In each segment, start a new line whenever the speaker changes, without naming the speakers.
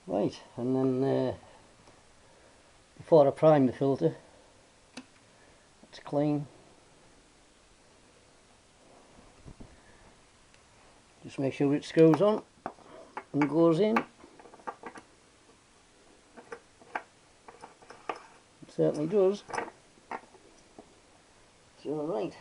Right, and then before I prime the filter, it's clean. Just make sure it screws on and goes in. It certainly does. So right.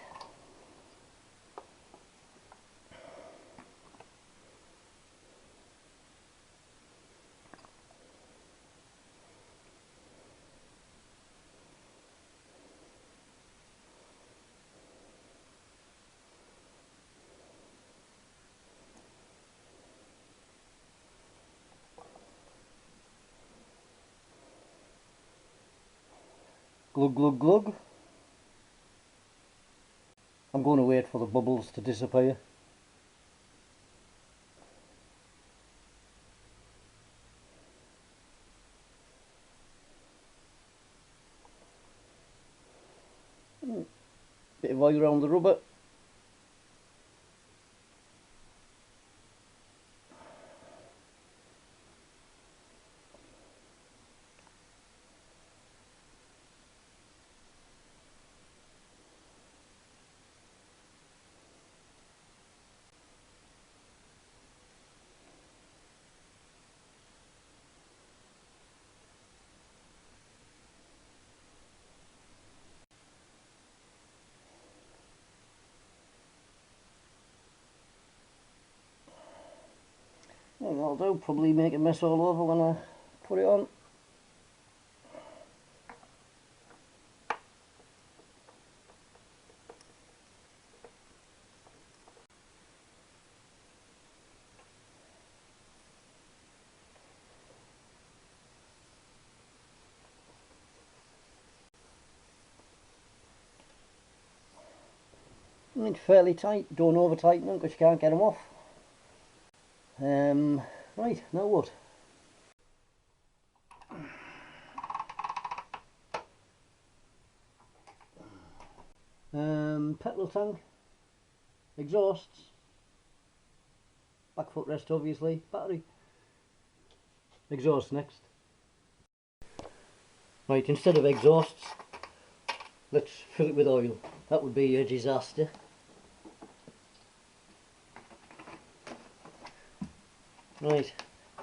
Glug glug glug. I'm going to wait for the bubbles to disappear. Bit of oil around the rubber. And I'll do, probably make a mess all over when I put it on. It's fairly tight, don't over tighten them because you can't get them off. Right, now what? Petrol tank, exhausts, back footrest obviously, battery, exhaust next. Right, instead of exhausts, let's fill it with oil. That would be a disaster. Right,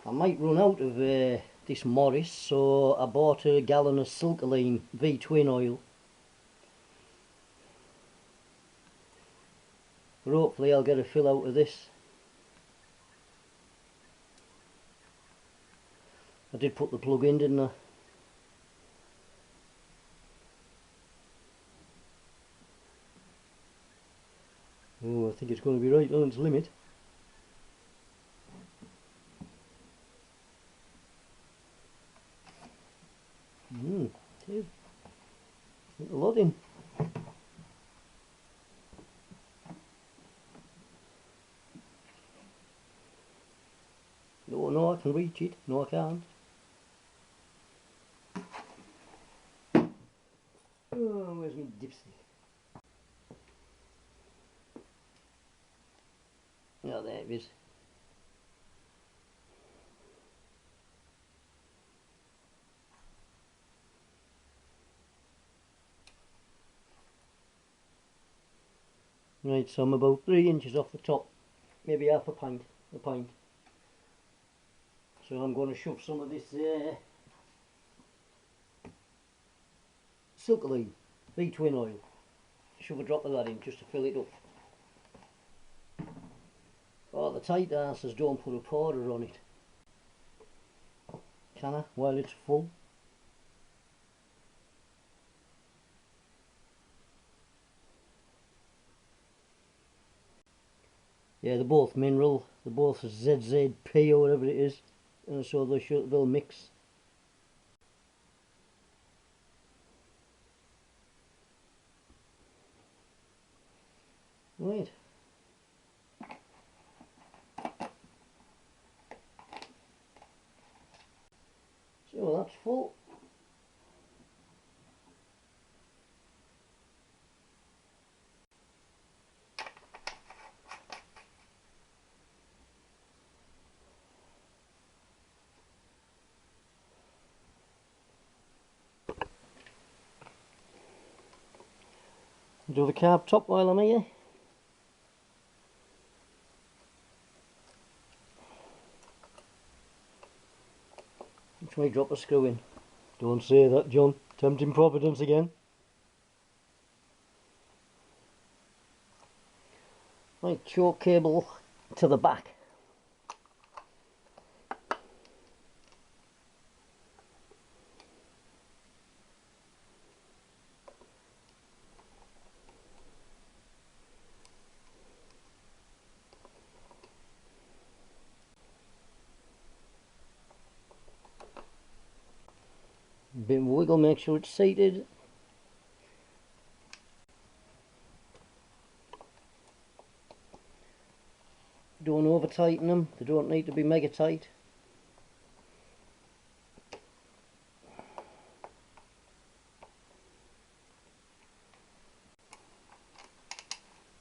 I might run out of this Morris, so I bought a gallon of Silkaline V-twin oil. But hopefully I'll get a fill out of this. I did put the plug in, didn't I? Oh, I think it's going to be right on its limit. It is. Put a lot in. No, I can reach it. No, I can't. Oh, where's my dipstick? Oh, there it is. Right, so I'm about 3 inches off the top, maybe half a pint. So I'm going to shove some of this Silkaline V-twin oil. Shove a drop of that in just to fill it up. Oh, the tight asses don't put a powder on it. Can I, while it's full? Yeah, they're both mineral, they're both ZZP or whatever it is, and so they'll mix. Right. So that's full. do the carb top while I'm here. Which may drop a screw in. Don't say that, John. Tempting Providence again. Right, choke cable to the back. Bit of wiggle, make sure it's seated. Don't over tighten them, they don't need to be mega tight.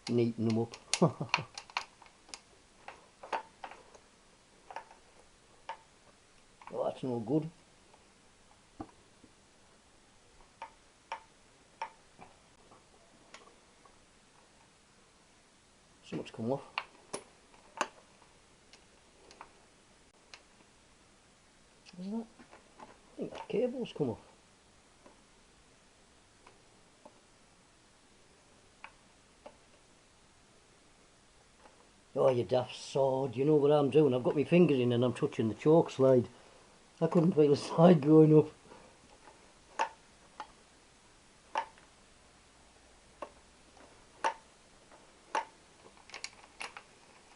Neaten them up. Oh, that's no good. Something's come off. What's that? I think that cable's come off. Oh, you daft sod, you know what I'm doing. I've got my fingers in and I'm touching the choke slide. I couldn't feel the slide going up.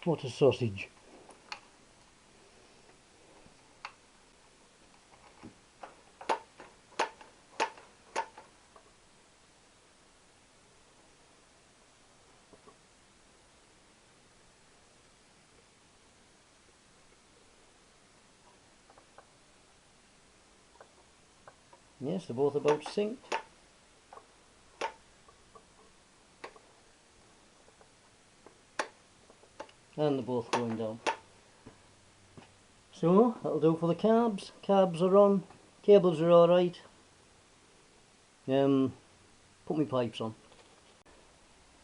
What a sausage. Yes, they're both about synced. And they're both going down. So, that'll do for the carbs. Carbs are on, cables are alright. Put my pipes on.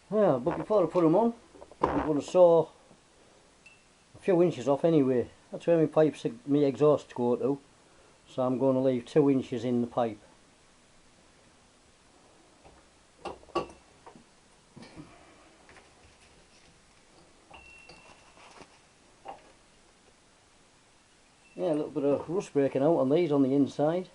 Yeah, but before I put them on, I'm going to saw a few inches off anyway. That's where my pipes, my exhaust go to. So I'm going to leave 2 inches in the pipe. Yeah, a little bit of rust breaking out on these on the inside.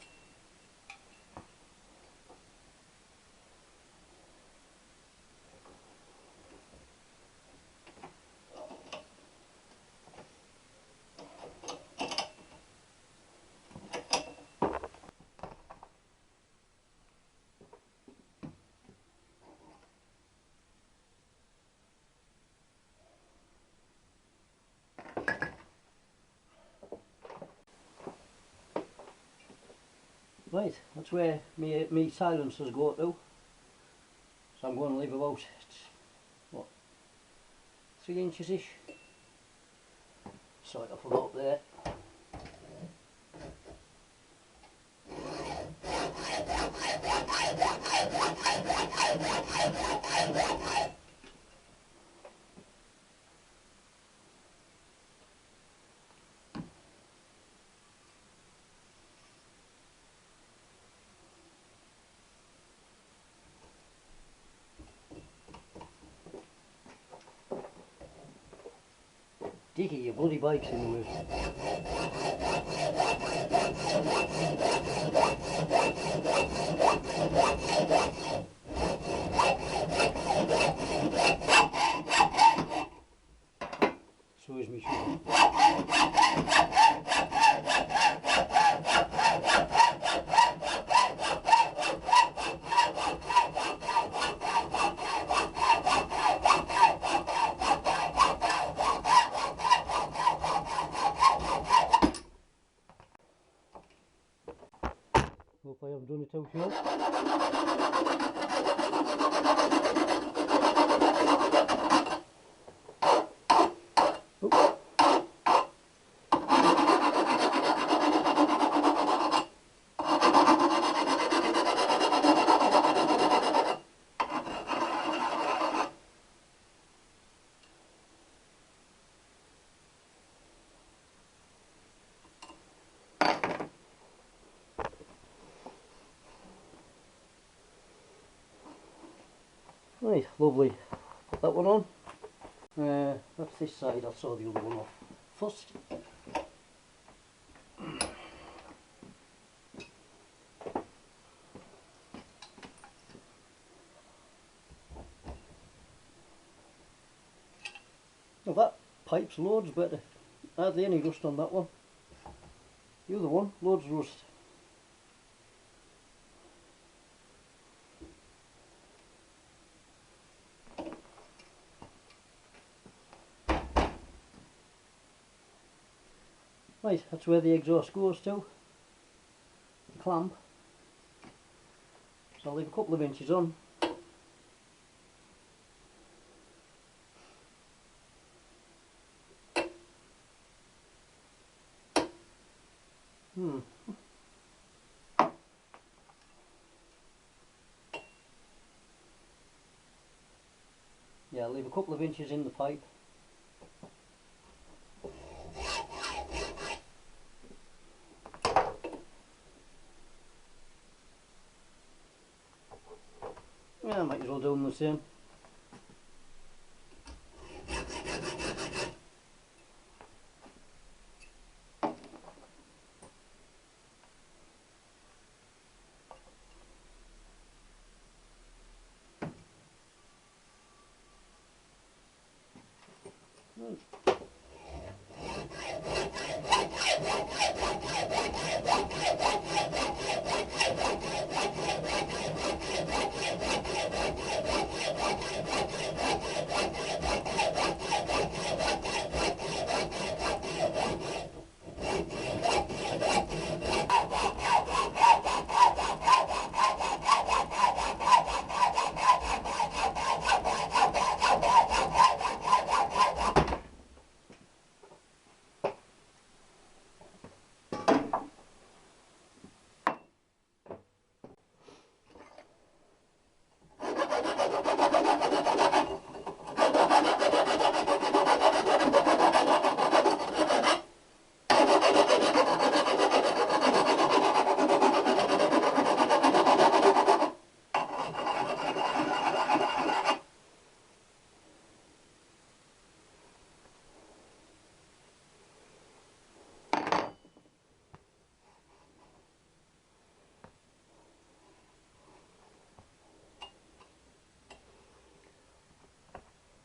Right, that's where me silencers go to. So I'm going to leave about, what, 3 inches-ish. Sort off about there. Dicky, your bloody bike's in the way. So is me shoe. Hope I haven't done it too short. Right, lovely. Put that one on. That's this side, I'll saw the other one off first. Well, that pipe's loads better. Hardly any rust on that one. The other one, loads of rust. Right, that's where the exhaust goes to. The clamp. So I'll leave a couple of inches on. Yeah, I'll leave a couple of inches in the pipe. Yeah, I might as well do them the same.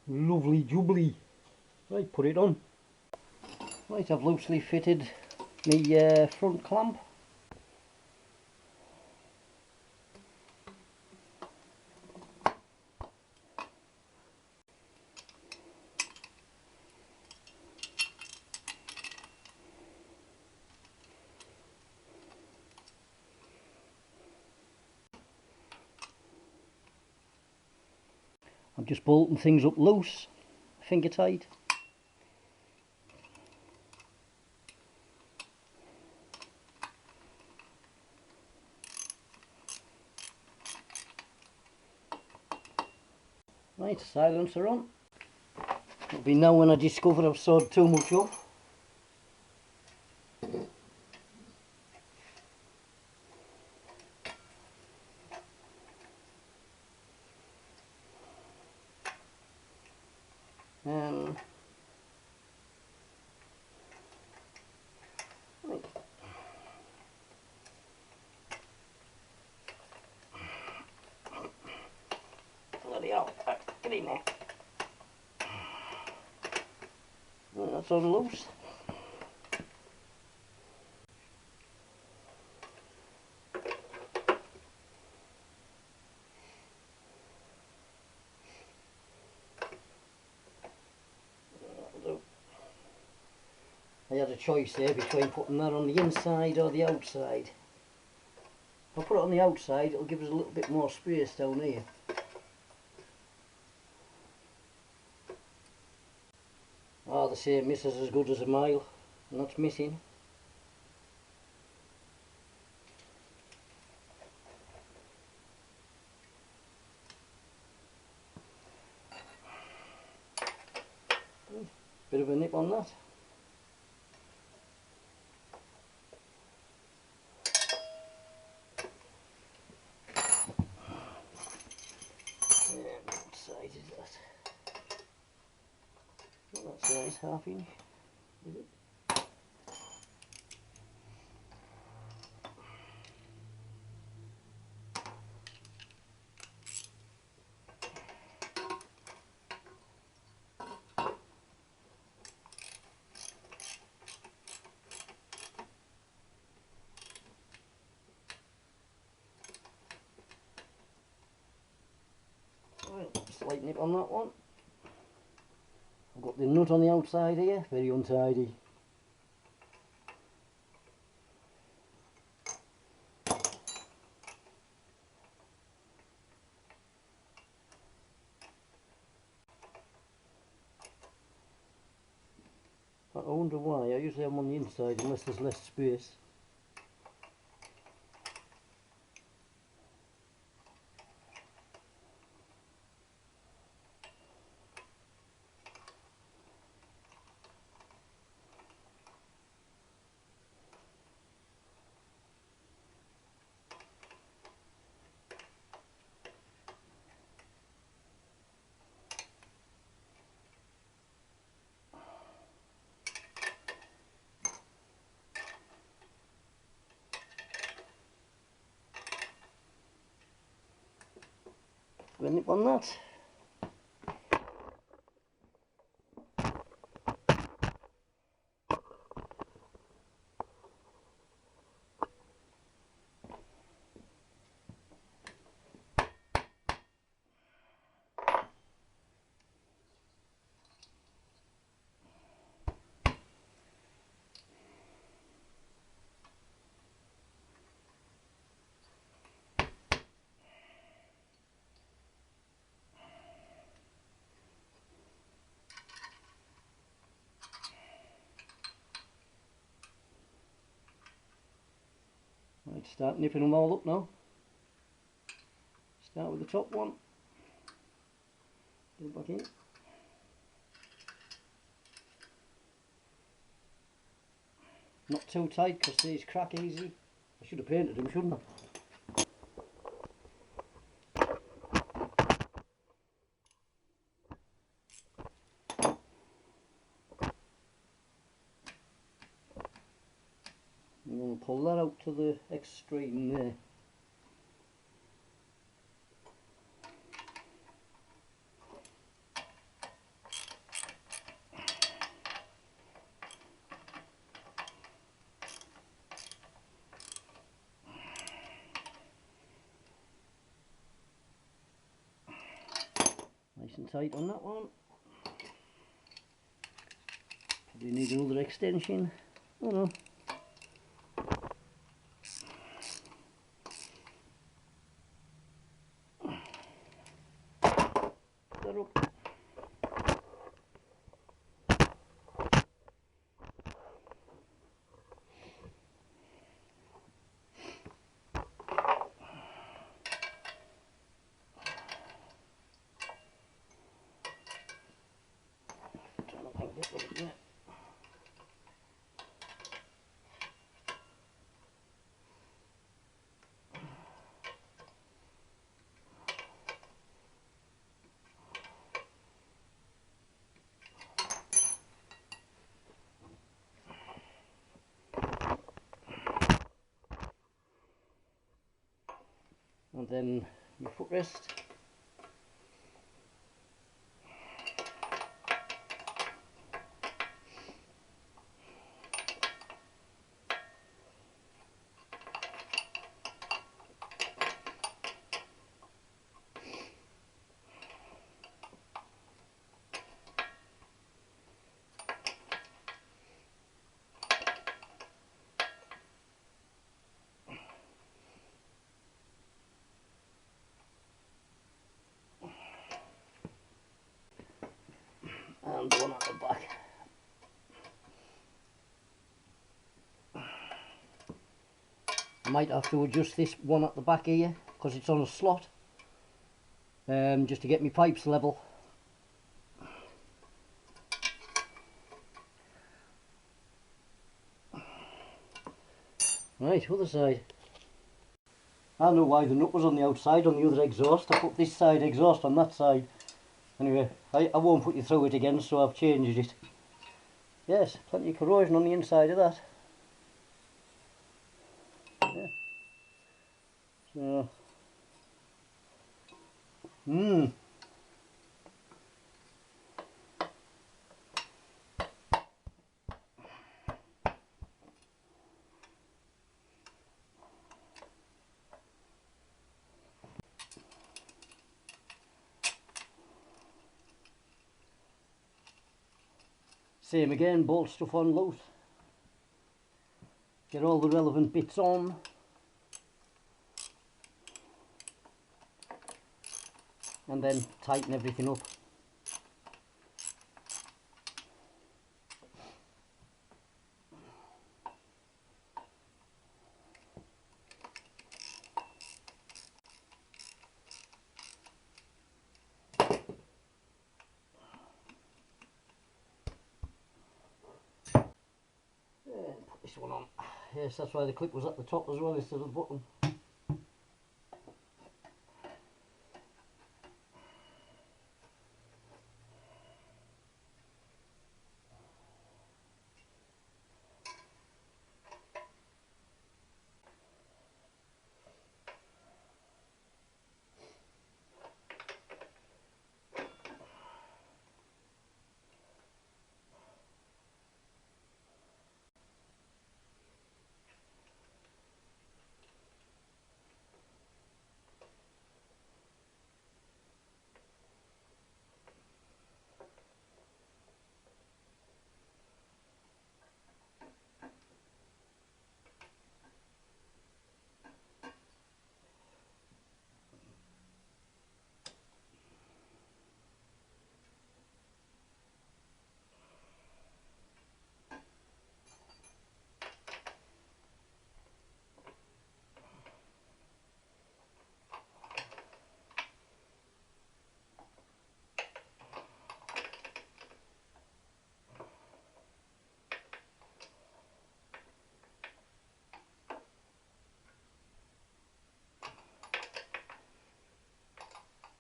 Lovely jubbly. Right, put it on. Right, I've loosely fitted the front clamp. I'm just bolting things up loose, finger tight. Right, silencer on. It'll be now when I discover I've sawed too much off. Right. Bloody hell, get in there. Right, that's on loose. I had a choice there between putting that on the inside or the outside. If I put it on the outside, it'll give us a little bit more space down here. Oh, they say miss is as good as a mile, and that's missing. Bit of a nip on that. size, ½ inch. Is it? Right, slight nip on that one. I've got the nut on the outside here, very untidy. I wonder why, I usually have them on the inside unless there's less space. Got a nip on that. Right, start nipping them all up now. Start with the top one. Get it back in. Not too tight because these crack easy. I should have painted them, shouldn't I? I'm going to pull that out to the extreme there. Nice and tight on that one. Probably need another extension. Oh no. That up. And then your footrest. And one at the back. I might have to adjust this one at the back here because it's on a slot, just to get my pipes level. Right, other side. I know why the nut was on the outside on the other exhaust. I put this side exhaust on that side. Anyway, I won't put you through it again, so I've changed it. Yes, plenty of corrosion on the inside of that. Yeah. So, same again, bolt stuff on loose. Get all the relevant bits on. And then tighten everything up. And put this one on. Yes, that's why the clip was at the top as well instead of the bottom.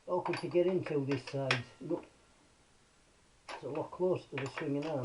Awkward to get into this side. Look, it's a lot closer to the swinging arm.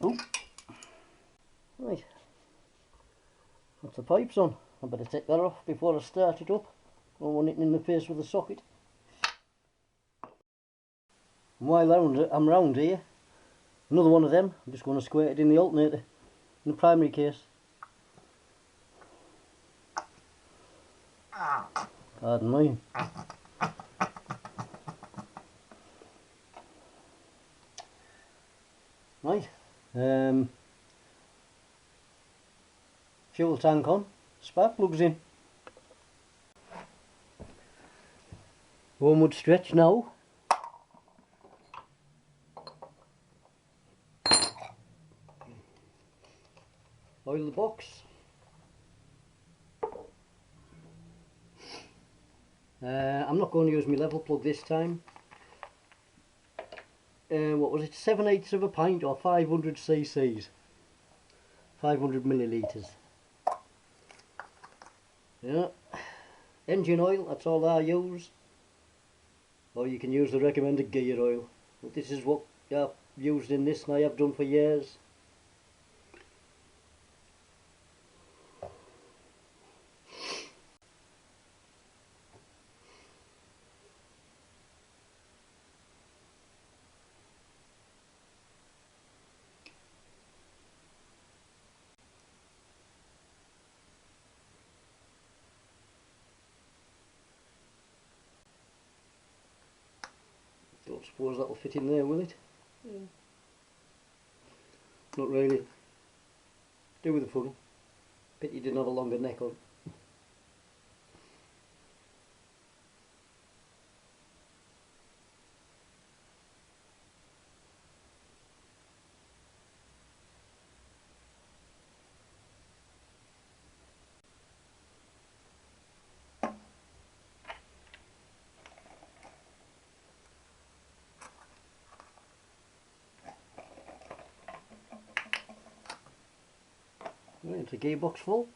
Oh, right. That's the pipes on. I better take that off before I start it up. I don't want it in the face with a socket. And while I'm round here, another one of them. I'm just going to squirt it in the alternator, in the primary case. Pardon me. Right. Fuel tank on. Spark plugs in. Homeward stretch now. Oil the box. I'm not going to use my level plug this time. what was it, 7/8 of a pint or 500 cc's, 500 millilitres. Yeah, engine oil, that's all I use, or you can use the recommended gear oil. But this is what I've used in this and I have done for years. Don't suppose that'll fit in there, will it? Yeah. Not really. Do with the funnel. Pity you didn't have a longer neck on. Right, it's a gearbox full.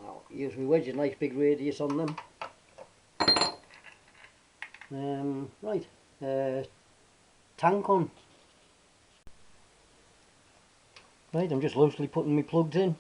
Now, use my wedge, a nice big radius on them. Right, tank on. Right, I'm just loosely putting my plugs in.